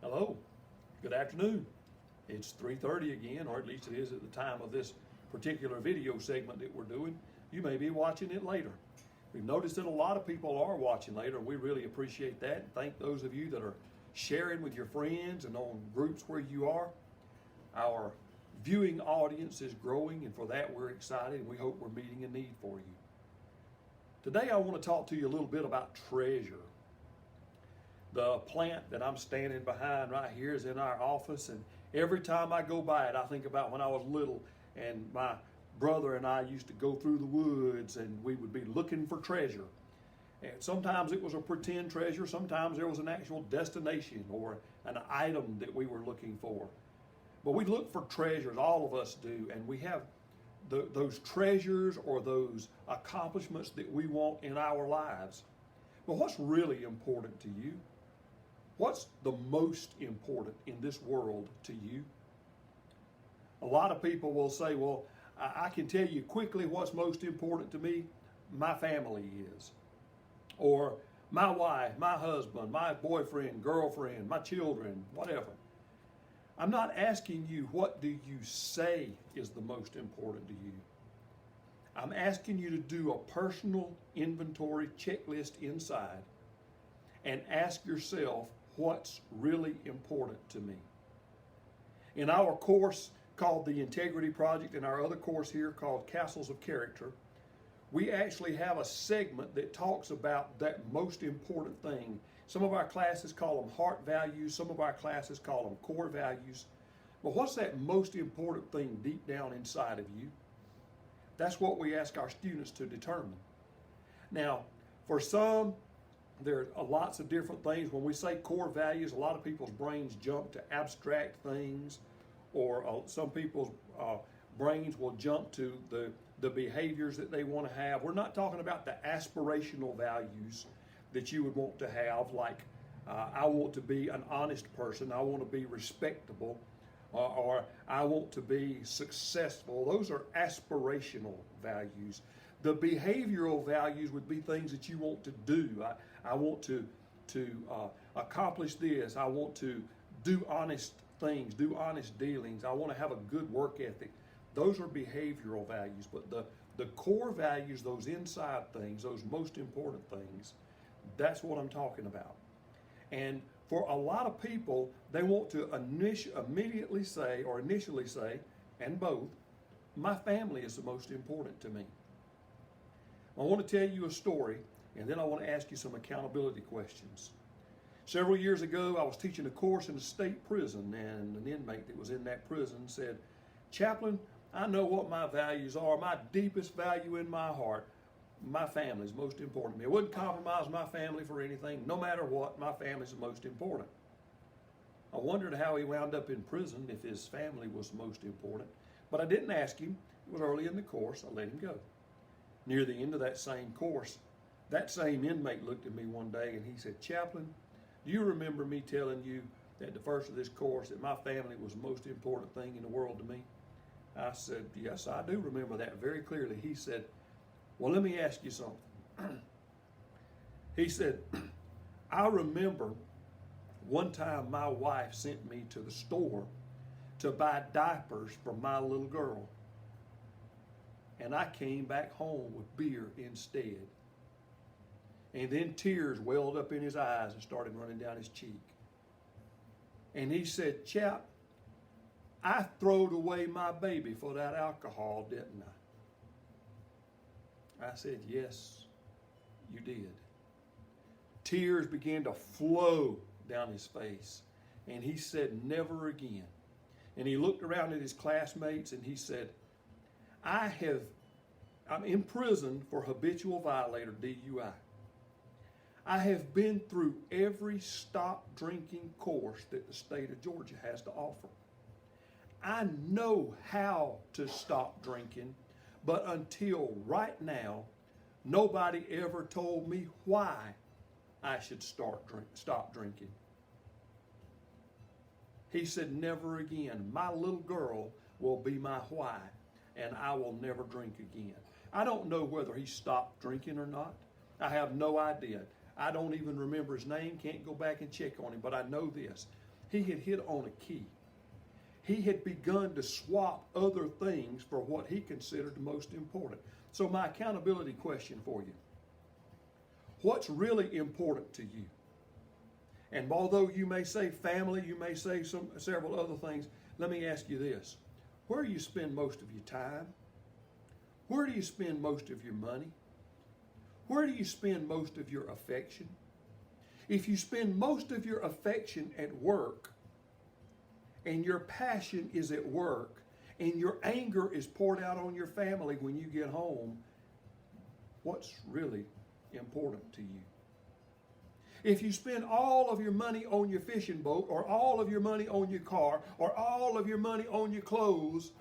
Hello, good afternoon. It's 3:30 again, or at least it is at the time of this particular video segment that we're doing. You may be watching it later. We've noticed that a lot of people are watching later, and we really appreciate that. And thank those of you that are sharing with your friends and on groups where you are. Our viewing audience is growing, and for that we're excited, and we hope we're meeting a need for you. Today I want to talk to you a little bit about treasure. The plant that I'm standing behind right here is in our office, and every time I go by it, I think about when I was little and my brother and I used to go through the woods and we would be looking for treasure. And sometimes it was a pretend treasure, sometimes there was an actual destination or an item that we were looking for. But we look for treasures, all of us do, and we have those treasures or those accomplishments that we want in our lives. But what's really important to you? What's the most important in this world to you? A lot of people will say, well, I can tell you quickly what's most important to me. My family is. Or my wife, my husband, my boyfriend, girlfriend, my children, whatever. I'm not asking you what do you say is the most important to you. I'm asking you to do a personal inventory checklist inside and ask yourself what's really important to me. In our course called the Integrity Project and our other course here called Castles of Character, we actually have a segment that talks about that most important thing. Some of our classes call them heart values, some of our classes call them core values. But what's that most important thing deep down inside of you? That's what we ask our students to determine. Now, for some, there are lots of different things. When we say core values, a lot of people's brains jump to abstract things, or some people's brains will jump to the behaviors that they want to have. We're not talking about the aspirational values that you would want to have, like I want to be an honest person, I want to be respectable, or I want to be successful. Those are aspirational values. The behavioral values would be things that you want to do. I want to accomplish this. I want to do honest things, do honest dealings. I want to have a good work ethic. Those are behavioral values. But the core values, those inside things, those most important things, that's what I'm talking about. And for a lot of people, they want to immediately say, or initially say, and both, my family is the most important to me. I want to tell you a story, and then I want to ask you some accountability questions. Several years ago, I was teaching a course in a state prison, and an inmate that was in that prison said, "Chaplain, I know what my values are. My deepest value in my heart, my family is most important to me. I wouldn't compromise my family for anything. No matter what, my family is the most important." I wondered how he wound up in prison if his family was most important, but I didn't ask him. It was early in the course. I let him go. Near the end of that same course, that same inmate looked at me one day and he said, "Chaplain, do you remember me telling you at the first of this course that my family was the most important thing in the world to me?" I said, "Yes, I do remember that very clearly." He said, "Well, let me ask you something." He said, "I remember one time my wife sent me to the store to buy diapers for my little girl. And I came back home with beer instead." And then tears welled up in his eyes and started running down his cheek. And he said, "Chap, I throwed away my baby for that alcohol, didn't I?" I said, "Yes, you did." Tears began to flow down his face. And he said, "Never again." And he looked around at his classmates and he said, I'm in prison for habitual violator, DUI. I have been through every stop drinking course that the state of Georgia has to offer. I know how to stop drinking, but until right now, nobody ever told me why I should stop drinking." He said, "Never again. My little girl will be my why, and I will never drink again." I don't know whether he stopped drinking or not. I have no idea. I don't even remember his name, can't go back and check on him, but I know this. he had hit on a key. He had begun to swap other things for what he considered the most important. So my accountability question for you: what's really important to you? And although you may say family, you may say several other things, let me ask you this. Where do you spend most of your time? Where do you spend most of your money? Where do you spend most of your affection? If you spend most of your affection at work, and your passion is at work, and your anger is poured out on your family when you get home, what's really important to you? If you spend all of your money on your fishing boat, or all of your money on your car, or all of your money on your clothes,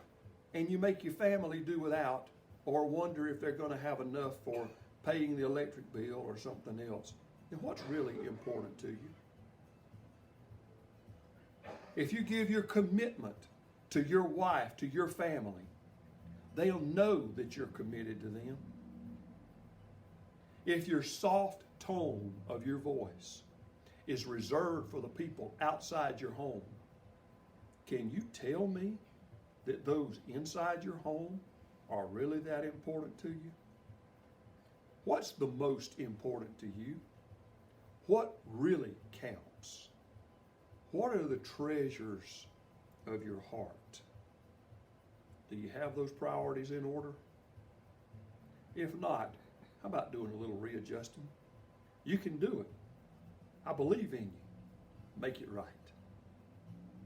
and you make your family do without, or wonder if they're going to have enough for paying the electric bill or something else, then what's really important to you? If you give your commitment to your wife, to your family, they'll know that you're committed to them. If your soft tone of your voice is reserved for the people outside your home, can you tell me that those inside your home are really that important to you? What's the most important to you? What really counts? What are the treasures of your heart? Do you have those priorities in order? If not, how about doing a little readjusting? You can do it. I believe in you. Make it right.